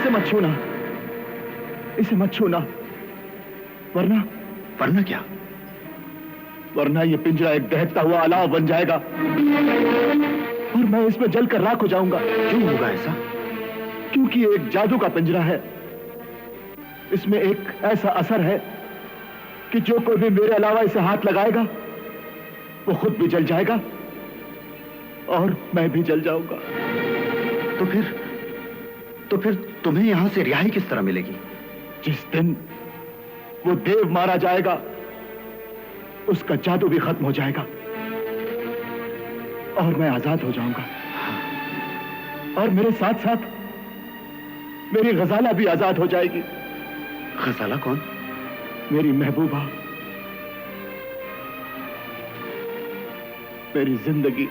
इसे मत छूना, इसे मत छूना, वरना वरना क्या? वरना ये पिंजरा एक दहकता हुआ अलाव बन जाएगा और मैं इसमें जलकर राख हो जाऊंगा। क्यों होगा ऐसा? क्योंकि ये एक जादू का पिंजरा है। इसमें एक ऐसा असर है कि जो कोई भी मेरे अलावा इसे हाथ लगाएगा वो खुद भी जल जाएगा और मैं भी जल जाऊंगा। तो फिर तुम्हें यहां से रिहाई किस तरह मिलेगी? जिस दिन वो देव मारा जाएगा उसका जादू भी खत्म हो जाएगा और मैं आजाद हो जाऊंगा। और मेरे साथ साथ मेरी गजाला भी आजाद हो जाएगी। गजाला कौन? मेरी महबूबा, मेरी जिंदगी,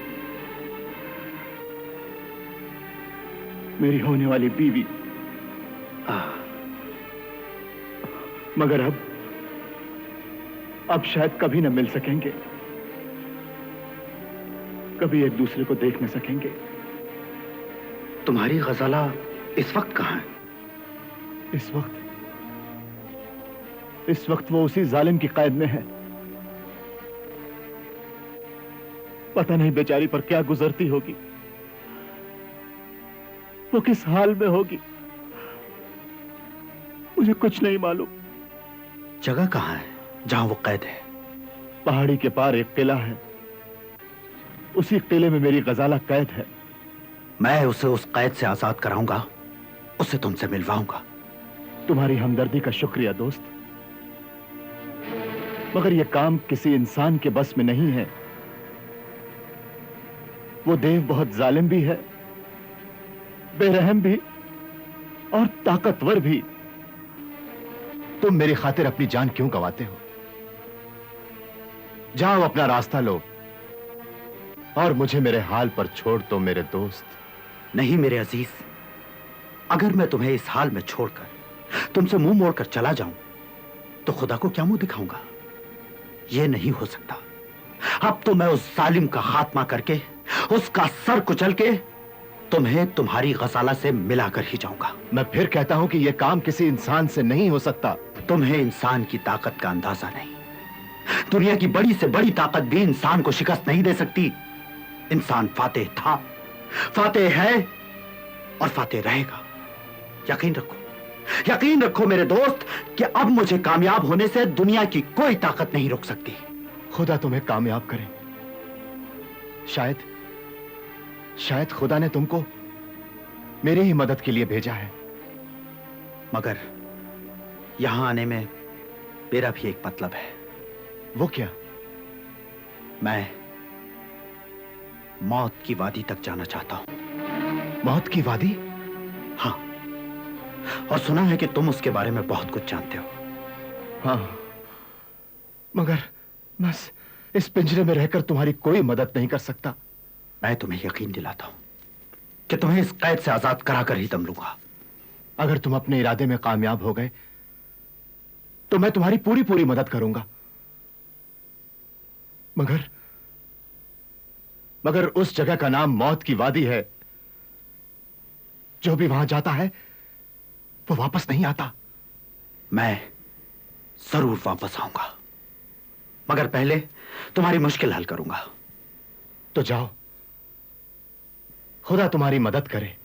मेरी होने वाली बीवी। मगर अब शायद कभी न मिल सकेंगे, कभी एक दूसरे को देख न सकेंगे। तुम्हारी गजाला इस वक्त कहां है? इस वक्त वो उसी जालिम की कैद में है। पता नहीं बेचारी पर क्या गुजरती होगी, वो किस हाल में होगी, मुझे कुछ नहीं मालूम। जगह कहां है जहां वो कैद है? पहाड़ी के पार एक किला है, उसी किले में मेरी गजाला कैद है। मैं उसे उस कैद से आजाद कराऊंगा, उसे तुमसे मिलवाऊंगा। तुम्हारी हमदर्दी का शुक्रिया दोस्त, मगर यह काम किसी इंसान के बस में नहीं है। वो देव बहुत जालिम भी है, बेरहम भी और ताकतवर भी। तुम मेरी खातिर अपनी जान क्यों गंवाते हो? जाओ अपना रास्ता लो और मुझे मेरे हाल पर छोड़ दो मेरे दोस्त। नहीं मेरे अजीज, अगर मैं तुम्हें इस हाल में छोड़कर तुमसे मुंह मोड़कर चला जाऊं तो खुदा को क्या मुंह दिखाऊंगा? यह नहीं हो सकता। अब तो मैं उस जालिम का खात्मा करके, उसका सर कुचल के तुम्हें तुम्हारी गजाला से मिलाकर ही जाऊंगा। मैं फिर कहता हूं कि यह काम किसी इंसान से नहीं हो सकता। तुम्हें इंसान की ताकत का अंदाजा नहीं। दुनिया की बड़ी से बड़ी ताकत भी इंसान को शिकस्त नहीं दे सकती। इंसान फातेह था, फातेह है और फातेह रहेगा। यकीन रखो मेरे दोस्त कि अब मुझे कामयाब होने से दुनिया की कोई ताकत नहीं रोक सकती। खुदा तुम्हें कामयाब करे। शायद खुदा ने तुमको मेरी ही मदद के लिए भेजा है। मगर यहां आने में मेरा भी एक मतलब है। वो क्या? मैं मौत की वादी तक जाना चाहता हूं। मौत की वादी? हाँ, और सुना है कि तुम उसके बारे में बहुत कुछ जानते हो। हाँ, मगर बस इस पिंजरे में रहकर तुम्हारी कोई मदद नहीं कर सकता। मैं तुम्हें यकीन दिलाता हूं कि तुम्हें इस कैद से आजाद कराकर ही दम लूंगा। अगर तुम अपने इरादे में कामयाब हो गए तो मैं तुम्हारी पूरी मदद करूंगा। मगर उस जगह का नाम मौत की वादी है। जो भी वहां जाता है वो वापस नहीं आता। मैं जरूर वापस आऊंगा, मगर पहले तुम्हारी मुश्किल हल करूंगा। तो जाओ, खुदा तुम्हारी मदद करे।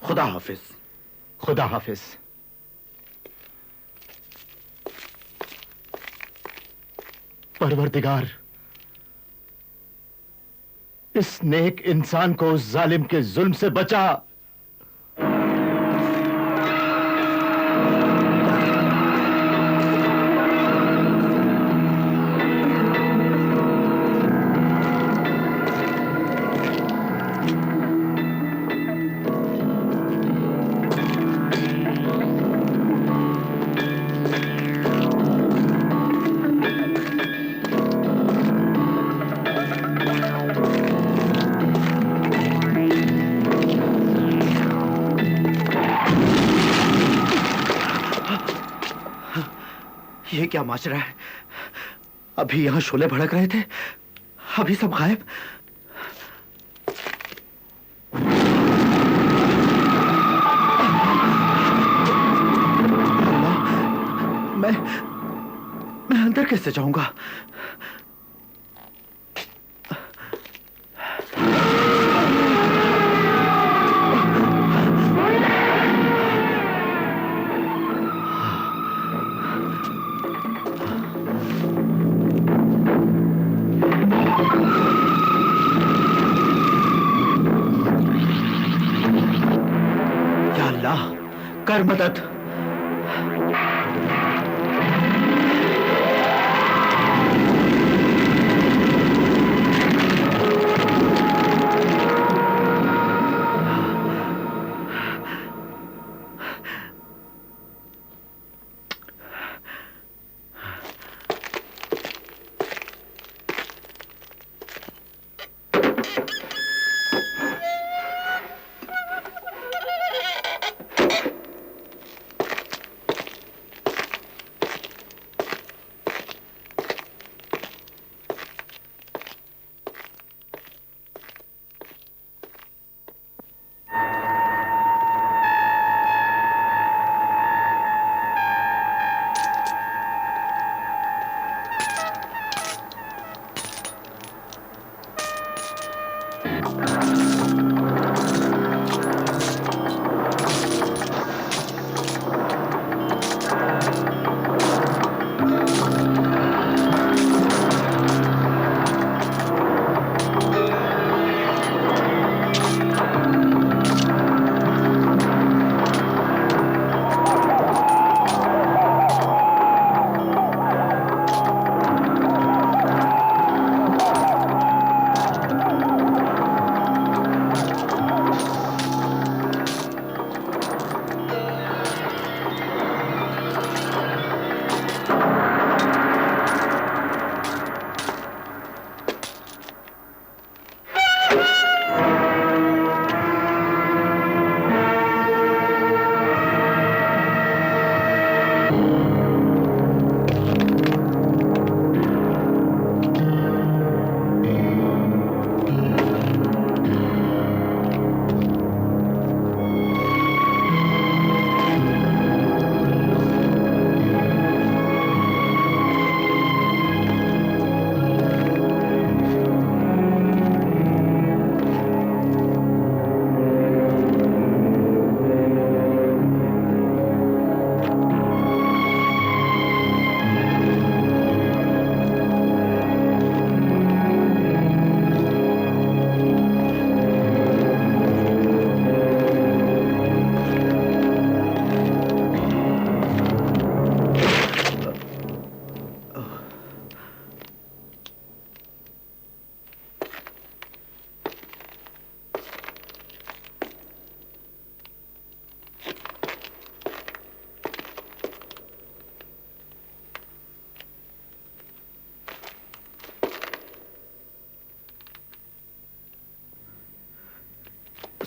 खुदा हाफिज। खुदा हाफिज। परवरदिगार, इस नेक इंसान को उस जालिम के जुल्म से बचा। ये क्या माजरा है? अभी यहां शोले भड़क रहे थे, अभी सब गायब। अंदर कैसे जाऊंगा? या अल्लाह, कर मदद।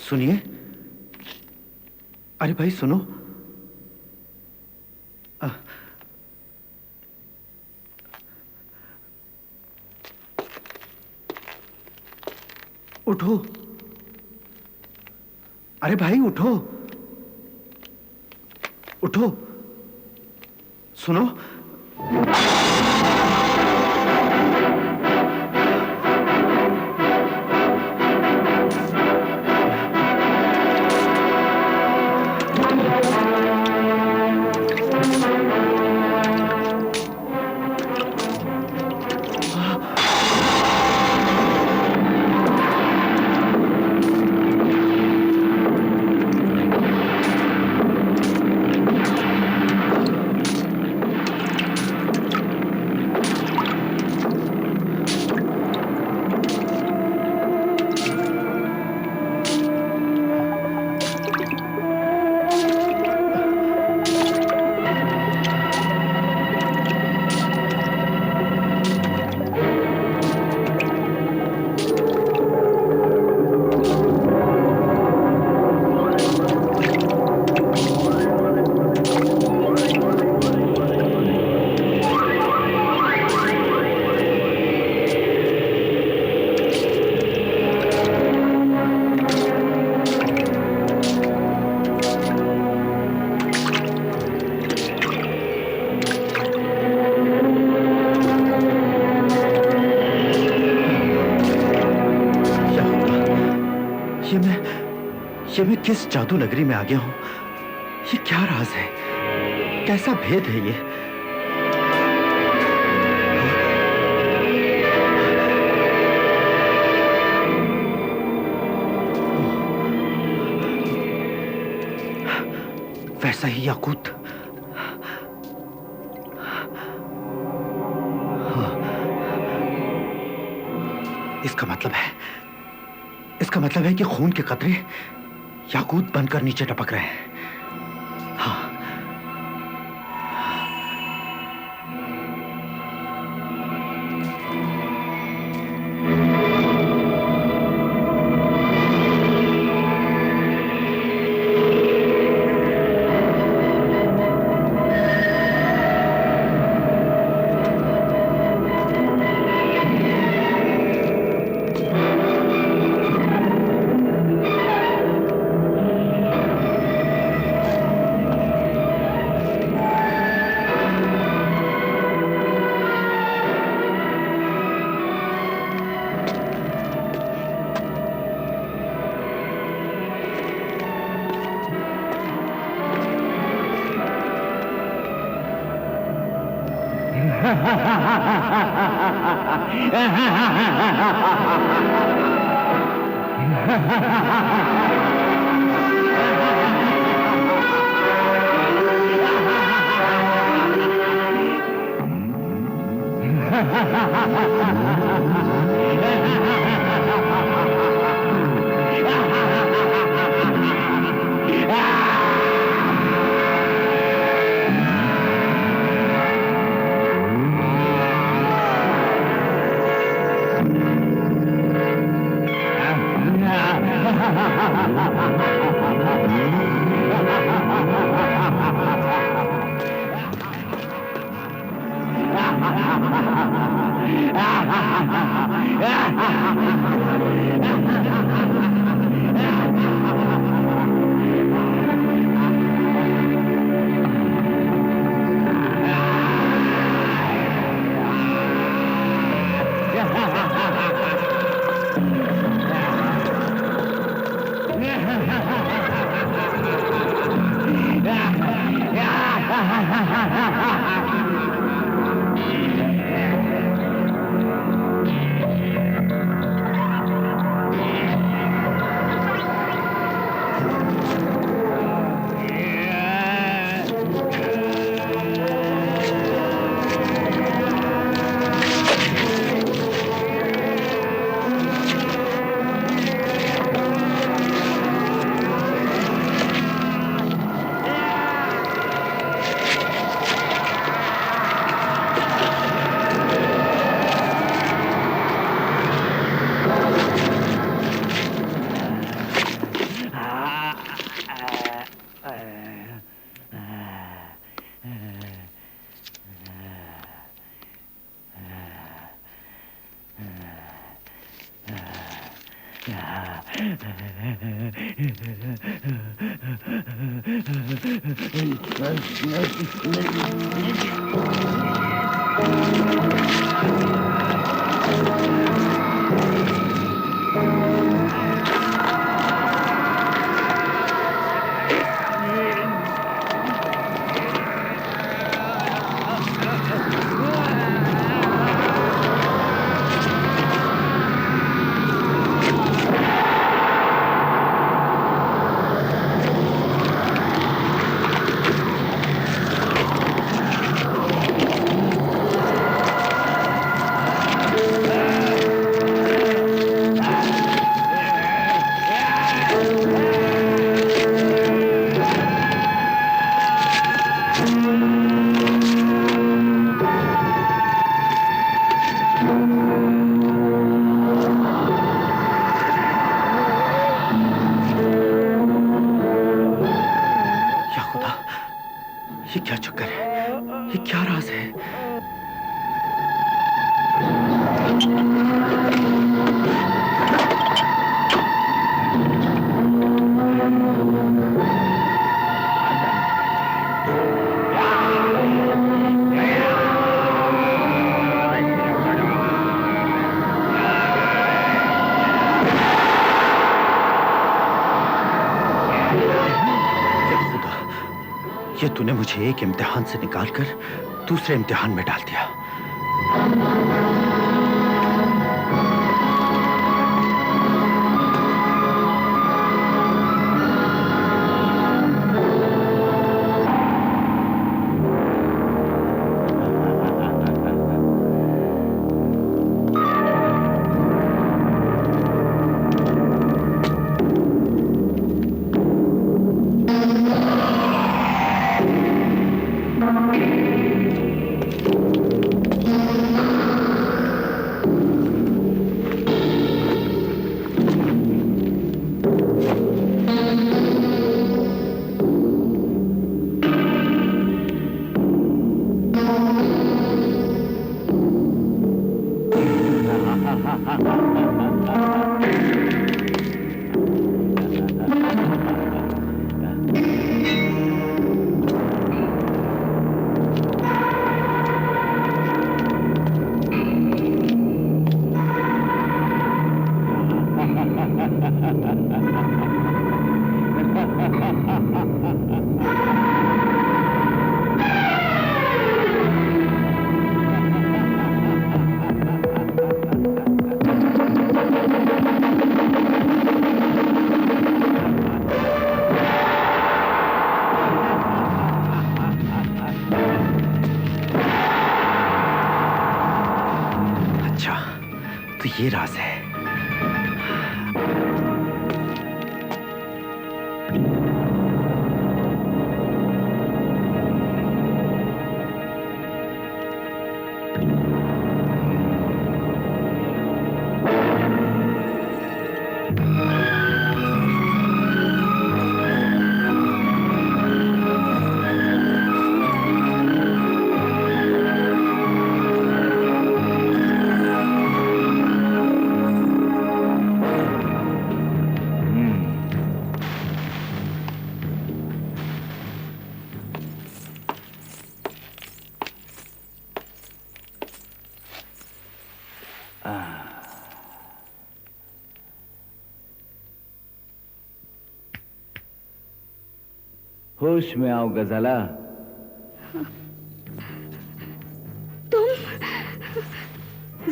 सुनिए। अरे भाई सुनो। उठो। अरे भाई उठो, उठो, सुनो। ये मैं किस जादू नगरी में आ गया हूं? ये क्या राज है? कैसा भेद है ये? वैसा ही याकूत। इसका मतलब है कि खून के कतरे याकूत बनकर नीचे टपक रहे हैं। हाँ, ये क्या चक्कर है? ये क्या राज है? ये तूने मुझे एक इम्तिहान से निकालकर दूसरे इम्तिहान में डाल दिया। ये राज है। होश में आओ गजाला। तुम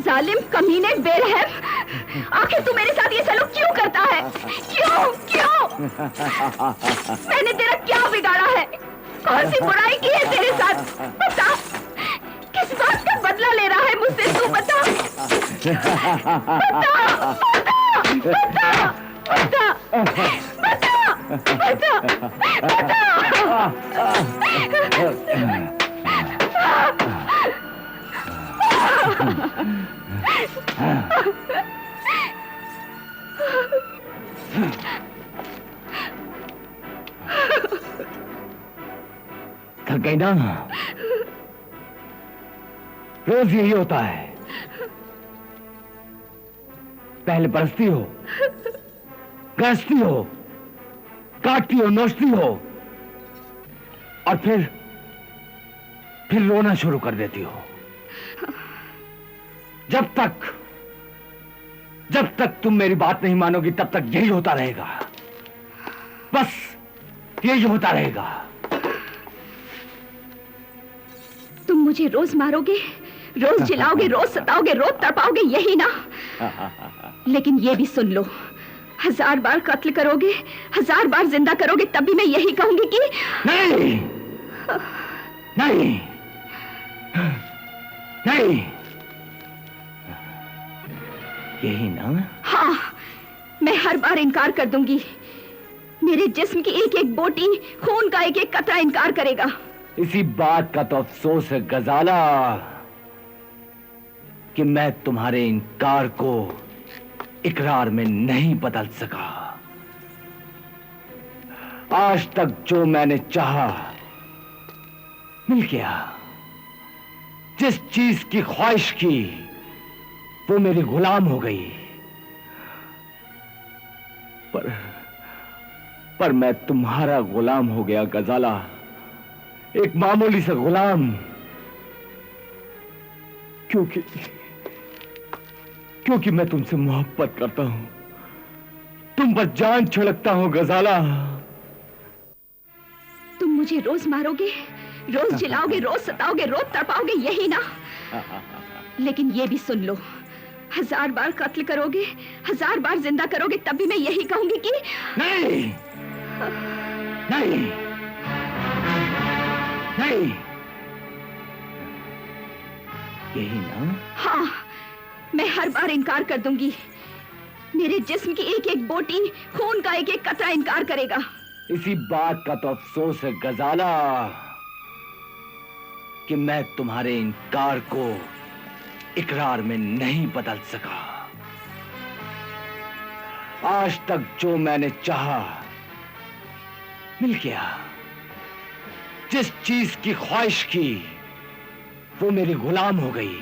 जालिम, कमीने, बेरहम, आखिर तू मेरे साथ ये सलूक क्यों करता है? क्यों क्यों? मैंने तेरा क्या बिगाड़ा है? कौन सी बुराई की है तेरे साथ? बता, किस बात का बदला ले रहा है मुझसे? तू बता, बता, बता, बता, बता, बता, बता, थक गई ना? रोज यही होता है। पहले बरसती हो, गरजती हो, काटती हो, नोचती हो, और फिर रोना शुरू कर देती हो। जब तक तुम मेरी बात नहीं मानोगी तब तक यही होता रहेगा। बस यही होता रहेगा। तुम मुझे रोज मारोगे, रोज जिलाओगे, रोज सताओगे, रोज तड़पाओगे, यही ना? लेकिन ये भी सुन लो, 1000 बार कत्ल करोगे, 1000 बार जिंदा करोगे, तब भी मैं यही कहूंगी कि नहीं, नहीं, नहीं। यही ना? हाँ, मैं हर बार इनकार कर दूंगी। मेरे जिस्म की एक एक बोटी, खून का एक एक कतरा इनकार करेगा। इसी बात का तो अफसोस है गजाला कि मैं तुम्हारे इनकार को इकरार में नहीं बदल सका। आज तक जो मैंने चाहा मिल गया। जिस चीज की ख्वाहिश की वो मेरी गुलाम हो गई। पर मैं तुम्हारा गुलाम हो गया गजाला, एक मामूली सा गुलाम। क्योंकि मैं तुमसे मोहब्बत करता हूं। तुम पर जान छिड़कता हूं गजाला। तुम मुझे रोज मारोगे, रोज जिलाओगे, रोज सताओगे, रोज तड़पाओगे, यही ना? लेकिन ये भी सुन लो, 1000 बार कत्ल करोगे, 1000 बार जिंदा करोगे, तब भी मैं यही कहूंगी कि नहीं, नहीं, नहीं, यही ना? हाँ, मैं हर बार इनकार कर दूंगी। मेरे जिस्म की एक एक बोटी, खून का एक एक कतरा इनकार करेगा। इसी बात का तो अफसोस है गजाला कि मैं तुम्हारे इनकार को इकरार में नहीं बदल सका। आज तक जो मैंने चाहा मिल गया। जिस चीज की ख्वाहिश की वो मेरी गुलाम हो गई।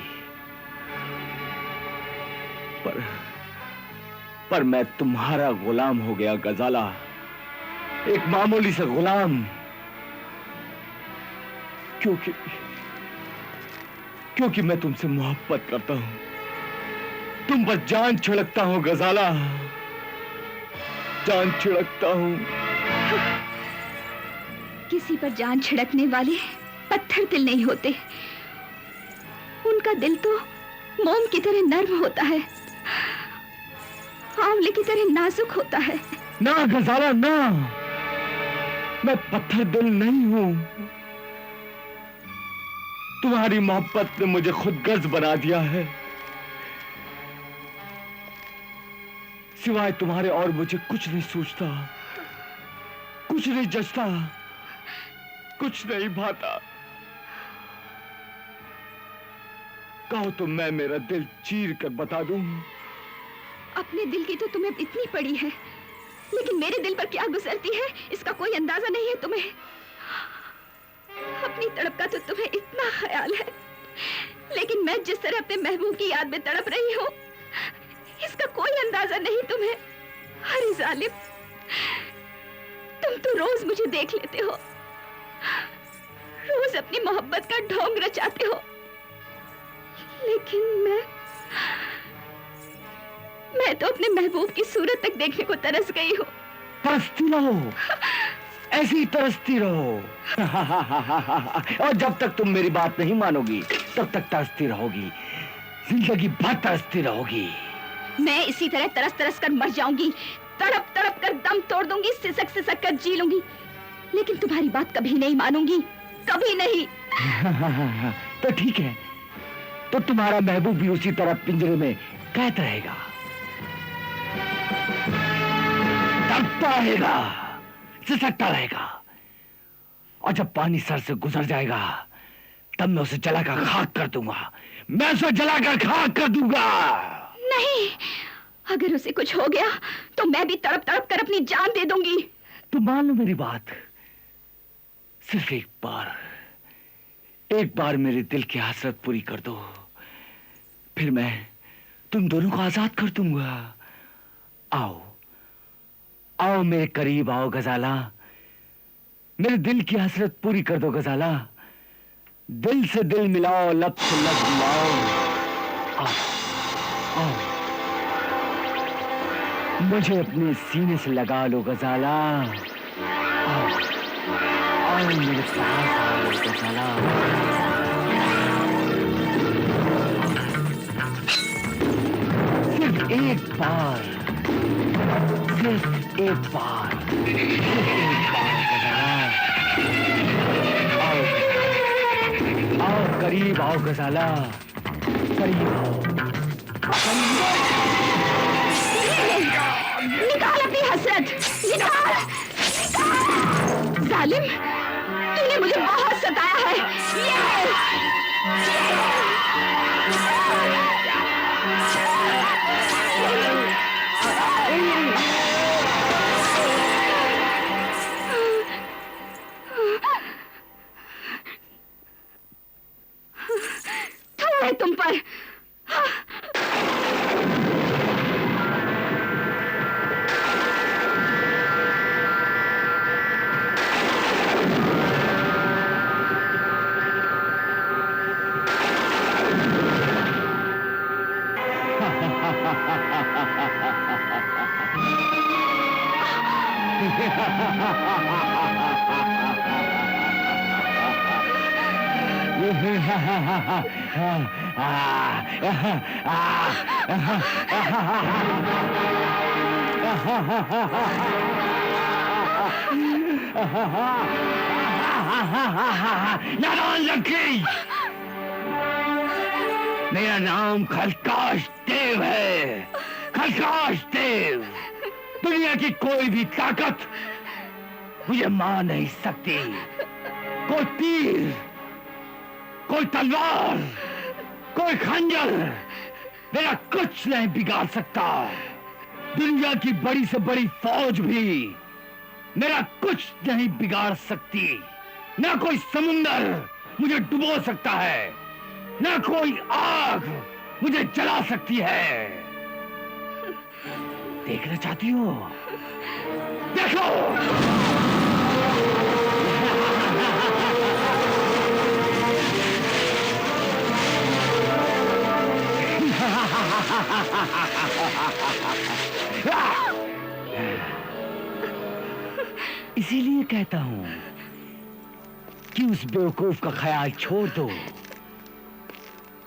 पर मैं तुम्हारा गुलाम हो गया गजाला, एक मामूली सा गुलाम। क्योंकि मैं तुमसे मोहब्बत करता हूं, तुम पर जान छिड़कता हूं गजाला, जान छिड़कता हूं। किसी पर जान छिड़कने वाले पत्थर दिल नहीं होते, उनका दिल तो मोम की तरह नर्म होता है, आंवले की तरह नाजुक होता है। ना गजाला ना, मैं पत्थर दिल नहीं हूं। तुम्हारी मोहब्बत ने मुझे खुदगर्ज बना दिया है। सिवाय तुम्हारे और मुझे कुछ नहीं सूझता, कुछ नहीं जचता, कुछ नहीं भाता। कहो तो मैं मेरा दिल चीर कर बता दूं। अपने दिल की तो तुम्हें इतनी पड़ी है, लेकिन मेरे दिल पर क्या गुजरती है इसका कोई अंदाजा नहीं है तुम्हें। अपनी तड़प का तो तुम्हें इतना ख्याल है, लेकिन मैं जिस तरह अपने महबूब की याद में तड़प रही हूँ इसका कोई अंदाजा नहीं तुम्हें। अरे जालिम, तुम तो रोज मुझे देख लेते हो, रोज अपनी मोहब्बत का ढोंग रचाते हो, लेकिन मैं तो अपने महबूब की सूरत तक देखने को तरस गई हूँ। तरसती रहो, ऐसी ही तरसती रहो। और जब तक तुम मेरी बात नहीं मानोगी तब तक तरसती रहोगी, जिंदगी भर तरसती रहोगी। मैं इसी तरह तरस तरस कर मर जाऊंगी, तड़प तड़प कर दम तोड़ दूंगी, सिसक सिसक कर जी लूंगी, लेकिन तुम्हारी बात कभी नहीं मानूंगी, कभी नहीं। तो ठीक है, तो तुम्हारा महबूब भी उसी तरह पिंजरे में कैद रहेगा, तड़पता रहेगा, सिसकता रहेगा, और जब पानी सर से गुजर जाएगा तब मैं उसे जलाकर खाक कर दूंगा, मैं उसे जलाकर खाक कर दूंगा। नहीं, अगर उसे कुछ हो गया तो मैं भी तड़प तड़प कर अपनी जान दे दूंगी। तो मान लो मेरी बात, सिर्फ एक बार मेरे दिल की हसरत पूरी कर दो, फिर मैं तुम दोनों को आजाद कर दूंगा। आओ आओ मेरे करीब आओ गजाला, मेरे दिल की हसरत पूरी कर दो गजाला, दिल से दिल मिलाओ, लब से लब मिलाओ। आओ आओ, मुझे अपने सीने से लगा लो गजाला। आओ आओ मेरे पास आओ गजाला। सिर्फ एक बार, सिर्फ एक बार, सिर्फ एक बार गजाला। आओ आओ करीब आओ गजाला, करीब आओ। निकाल अपनी हसरत, निकाल, निकाल। जालिम, तूने मुझे बहुत सताया है। थोड़े तुम पर। नारायण लक्ष्मी, मेरा नाम खलकाश देव है। खलकाश देव। दुनिया की कोई भी ताकत मुझे मार नहीं सकती। कोई तीर, कोई तलवार, कोई खंजर मेरा कुछ नहीं बिगाड़ सकता। दुनिया की बड़ी से बड़ी फौज भी मेरा कुछ नहीं बिगाड़ सकती। ना कोई समुंदर मुझे डुबो सकता है, ना कोई आग मुझे जला सकती है। देखना चाहती हो? देखो। इसीलिए कहता हूं कि उस बेवकूफ का ख्याल छोड़ दो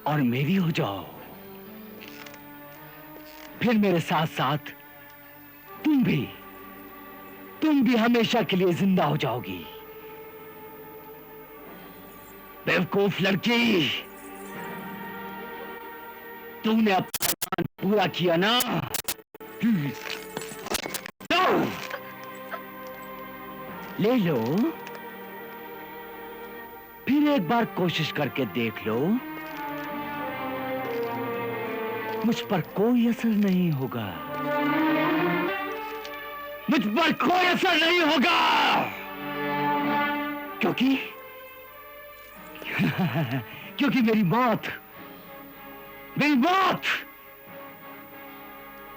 और मेरी हो जाओ। फिर मेरे साथ साथ तुम भी हमेशा के लिए जिंदा हो जाओगी। बेवकूफ लड़की, तूने अपना प्लान पूरा किया ना? ले लो, फिर एक बार कोशिश करके देख लो। मुझ पर कोई असर नहीं होगा। मुझ पर कोई असर नहीं होगा, क्योंकि मेरी मौत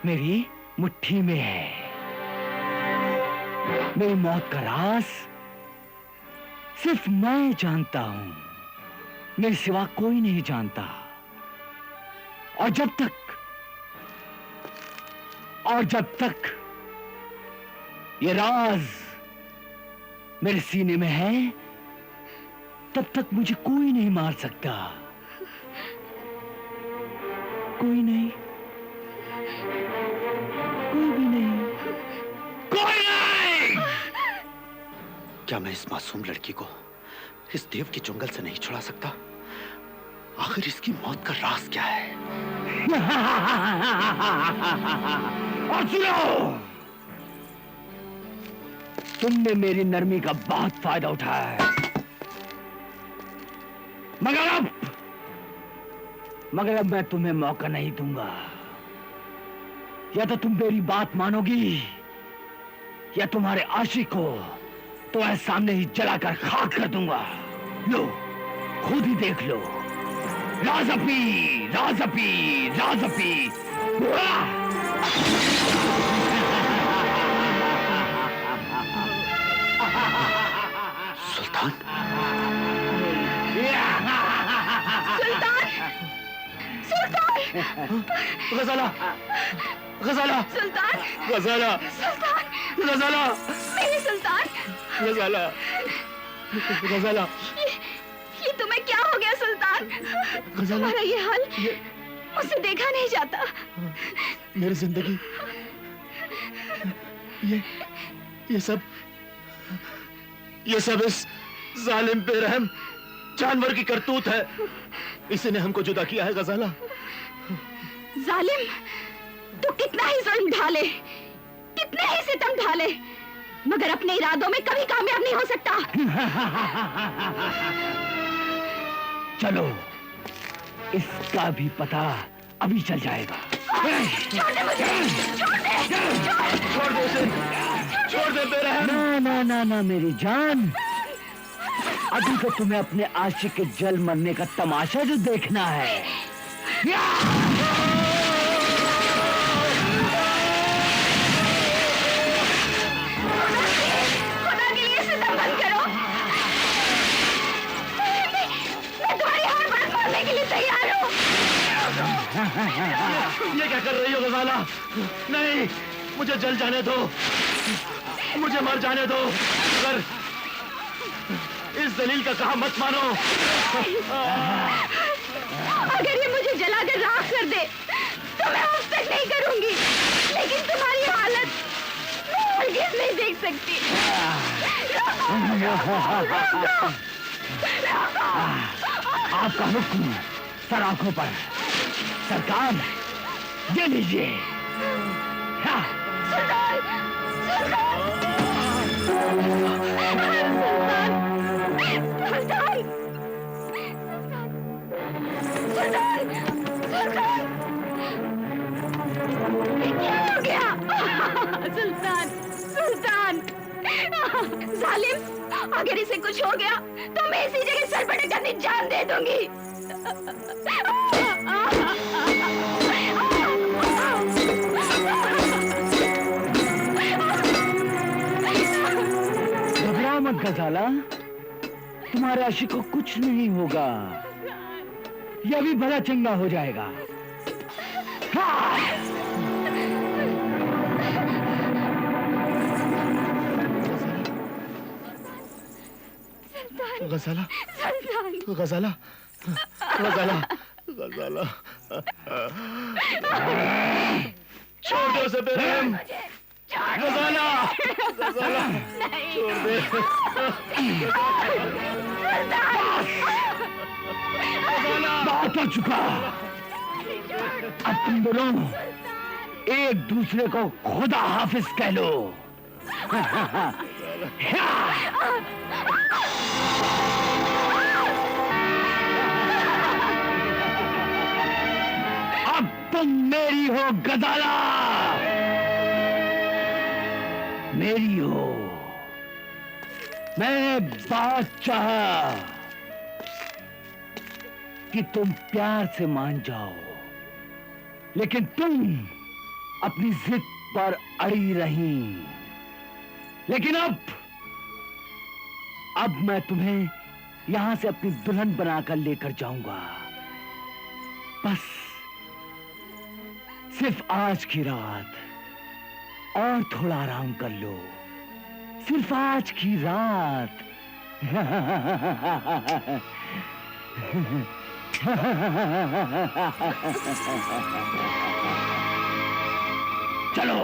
मेरी मुट्ठी में है। मेरी मौत का राज सिर्फ मैं जानता हूं, मेरे सिवा कोई नहीं जानता। और जब तक ये राज मेरे सीने में है, तब तक मुझे कोई नहीं मार सकता। कोई नहीं, कोई भी नहीं, कोई नहीं। क्या मैं इस मासूम लड़की को इस देव के जंगल से नहीं छुड़ा सकता? आखिर इसकी मौत का राज क्या है? और सुनो, तुमने मेरी नरमी का बहुत फायदा उठाया है, मगर अब मैं तुम्हें मौका नहीं दूंगा। या तो तुम मेरी बात मानोगी, या तुम्हारे आशिक को तो मैं सामने ही जलाकर खाक कर दूंगा। लो, खुद ही देख लो। राजपी, राजपी, राजपी। सुल्तान, गजाला, गजाला, सुल्तान, गजाला, सुल्तान, गजाला, मेरे सुल्तान। गजाला, गजाला। ये तुम्हें क्या हो गया सुल्तान? तुम्हारा ये हाल मुझसे देखा नहीं जाता। मेरी जिंदगी, ये सब इस जालिम बेरहम जानवर की करतूत है। इसी ने हमको जुदा किया है गजाला। जालिम, तू कितना ही जुल्म ढाले, कितने ही सितम ढाले, मगर अपने इरादों में कभी कामयाब नहीं हो सकता। चलो, इसका भी पता अभी चल जाएगा। छोड़ दे मुझे, छोड़ दे, छोड़ दे उसे, छोड़ दे बेरहम। ना ना ना ना मेरी जान, अभी तो तुम्हें अपने आशिक के जल मरने का तमाशा जो देखना है। खुदा के लिए सितम बंद करो। मैं तुम्हारी हर बात मानने के लिए तैयार हूँ। ये क्या कर रही हो गजाला? नहीं, मुझे जल जाने दो, मुझे मर जाने दो। अगर इस दलील का कहा मत मानो। अगर ये मुझे जलाकर राख कर दे तो मैं अब तक नहीं करूंगी, लेकिन तुम्हारी हालत मैं हरगिज़ नहीं देख सकती। आपका हुक्म सर आंखों पर। सरकार, ये लीजिए। क्या हो गया? सुल्तान, सुल्तान, जालिम, अगर इसे कुछ हो गया तो मैं इसी जगह सर पर अपनी जान दे दूंगी। घबरा मत गजाला, तुम्हारे आशिक को कुछ नहीं होगा, यह भी बड़ा चंगा हो जाएगा। गजाला, गजाला, गजाला, गजाला, छोड़ दो उसे बेरहम। गजाला, गजाला, छोड़ दे। बात हो चुका। अब तुम दोनों एक दूसरे को खुदा हाफिज कह लो। अब तुम मेरी हो गजाला, मेरी हो। मैंने बात चाहा कि तुम प्यार से मान जाओ, लेकिन तुम अपनी जिद पर अड़ी रही। लेकिन अब मैं तुम्हें यहां से अपनी दुल्हन बनाकर लेकर जाऊंगा। बस सिर्फ आज की रात और थोड़ा आराम कर लो, सिर्फ आज की रात। चलो।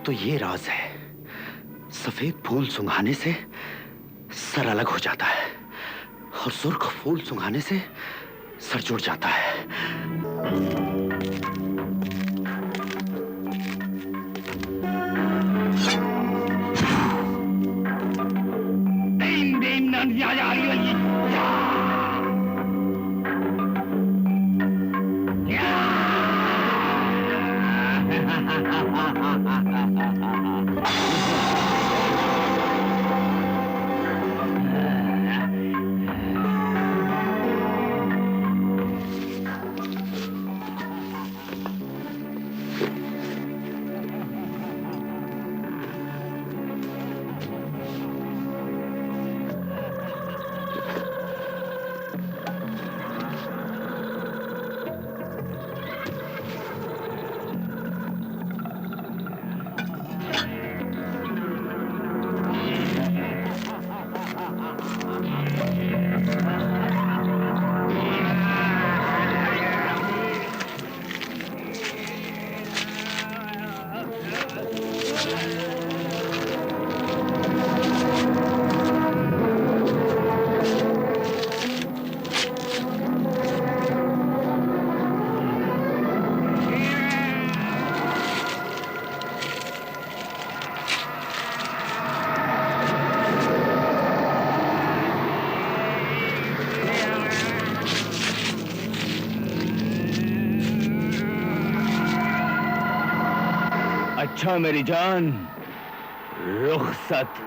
तो ये राज है, सफेद फूल सुंघाने से सर अलग हो जाता है और सुर्ख फूल सुंघाने से सर जुड़ जाता है। तीन दिन अच्छा मेरी जान, रुखसत।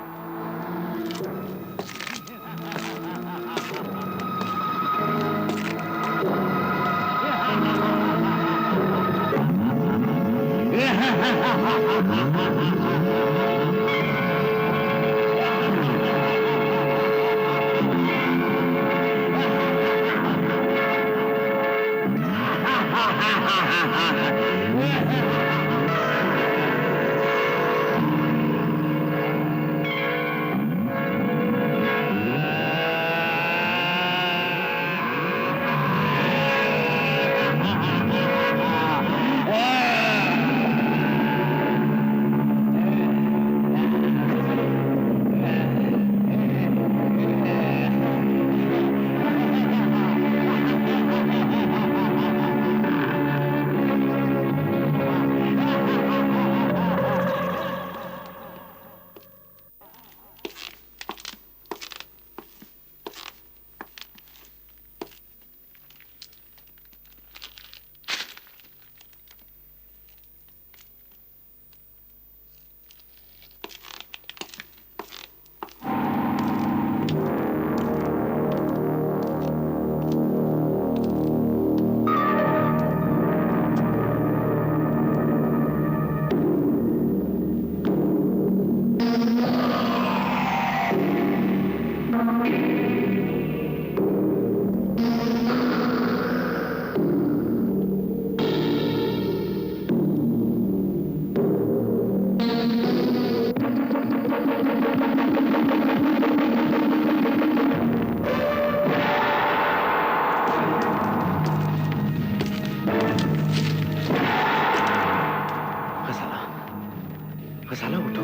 खजाला उठो,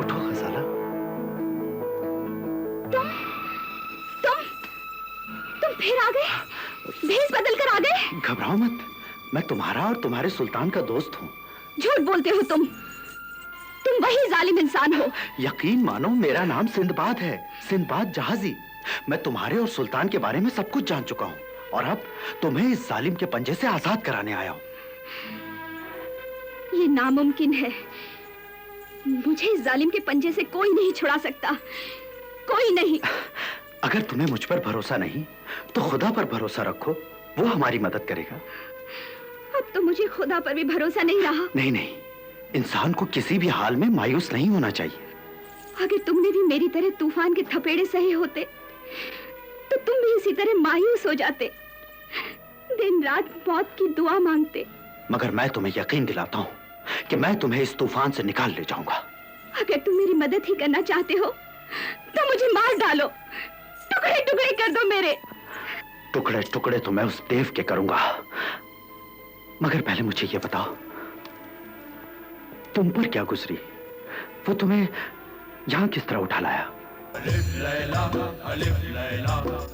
उठो खजाला। तुम फिर आ गए? भेष बदल कर आ गए? घबराओ मत, मैं तुम्हारा और तुम्हारे सुल्तान का दोस्त हूँ। झूठ बोलते हो तुम वही जालिम इंसान हो। यकीन मानो, मेरा नाम सिंदबाद है, सिंदबाद जहाजी। मैं तुम्हारे और सुल्तान के बारे में सब कुछ जान चुका हूँ और अब तुम्हें इस जालिम के पंजे से आजाद कराने आया हूँ। ये नामुमकिन है। मुझे इस जालिम के पंजे से कोई नहीं छुड़ा सकता, कोई नहीं। अगर तुम्हें मुझ पर भरोसा नहीं तो खुदा पर भरोसा रखो, वो हमारी मदद करेगा। अब तो मुझे खुदा पर भी भरोसा नहीं रहा। नहीं नहीं, इंसान को किसी भी हाल में मायूस नहीं होना चाहिए। अगर तुमने भी मेरी तरह तूफान के थपेड़े सहे होते तो तुम भी इसी तरह मायूस हो जाते, दिन रात मौत की दुआ मांगते। मगर मैं तुम्हें यकीन दिलाता हूँ कि मैं तुम्हें इस तूफान से निकाल ले जाऊंगा। अगर तुम मेरी मदद ही करना चाहते हो तो मुझे मार डालो, टुकड़े टुकड़े कर दो मेरे। टुकड़े टुकड़े तो मैं उस देव के करूंगा, मगर पहले मुझे ये बताओ, तुम पर क्या गुजरी? वो तुम्हें यहां किस तरह उठा लाया?